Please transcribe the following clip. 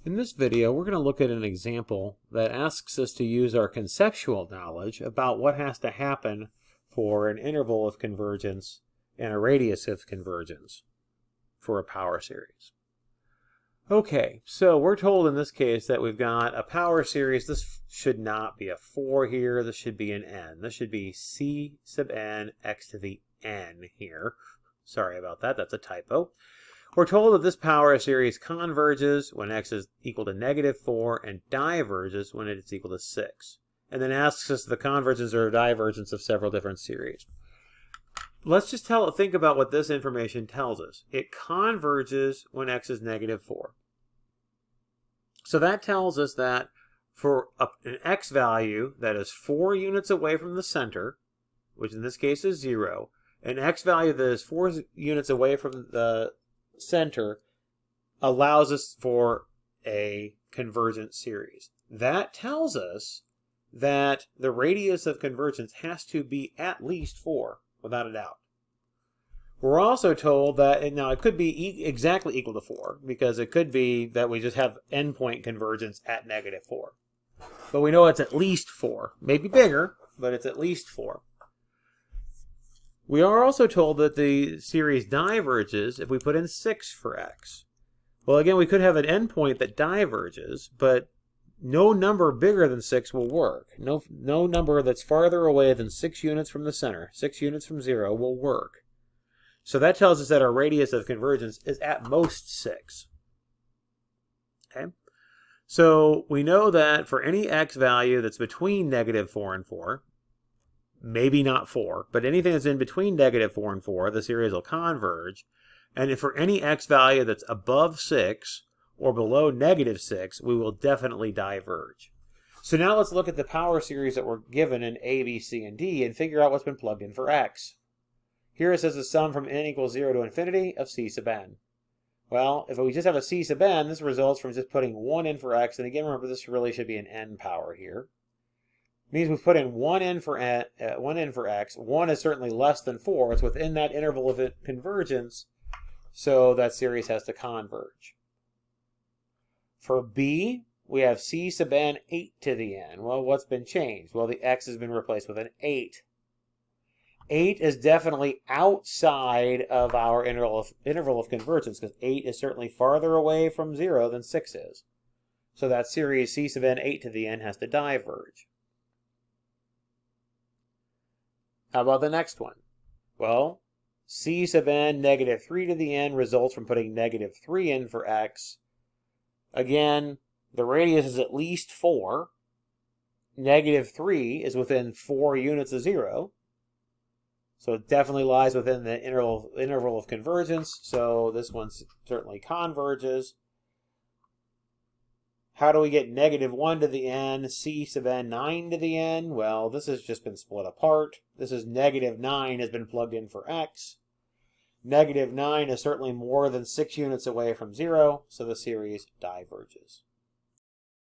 In this video, we're going to look at an example that asks us to use our conceptual knowledge about what has to happen for an interval of convergence and a radius of convergence for a power series. Okay, so we're told in this case that we've got a power series. This should not be a 4 here. This should be an n. This should be c sub n x to the n here. Sorry about that. That's a typo. We're told that this power series converges when x is equal to -4 and diverges when it's equal to 6. And then asks us the convergence or divergence of several different series. Let's just think about what this information tells us. It converges when x is -4. So that tells us that for an x value that is 4 units away from the center, which in this case is 0, an x value that is 4 units away from the center allows us for a convergent series. That tells us that the radius of convergence has to be at least 4, without a doubt. We're also told that, now it could be exactly equal to 4, because it could be that we just have endpoint convergence at -4. But we know it's at least 4. Maybe bigger, but it's at least 4. We are also told that the series diverges if we put in 6 for x. Well, again, we could have an endpoint that diverges, but no number bigger than 6 will work. No number that's farther away than 6 units from the center, 6 units from 0, will work. So that tells us that our radius of convergence is at most 6. Okay? So we know that for any x value that's between -4 and 4, maybe not 4, but anything that's in between -4 and 4, the series will converge. And if for any x value that's above 6 or below -6, we will definitely diverge. So now let's look at the power series that we're given in A, B, C, and D and figure out what's been plugged in for x. Here it says the sum from n equals 0 to infinity of c sub n. Well, if we just have a c sub n, this results from just putting 1 in for x. And again, remember, this really should be an n power here. It means we've put in 1 in for x. 1 is certainly less than 4. It's within that interval of convergence, so that series has to converge. For b, we have c sub n 8 to the n. Well, what's been changed? Well, the x has been replaced with an 8. 8 is definitely outside of our interval of convergence, because 8 is certainly farther away from 0 than 6 is. So that series c sub n 8 to the n has to diverge. How about the next one? Well, c sub n -3 to the n results from putting -3 in for x. Again, the radius is at least 4. -3 is within 4 units of 0. So it definitely lies within the interval of convergence. So this one certainly converges. How do we get -1 to the n, c sub n 9 to the n? Well, this has just been split apart. This is -9 has been plugged in for x. -9 is certainly more than 6 units away from 0, so the series diverges.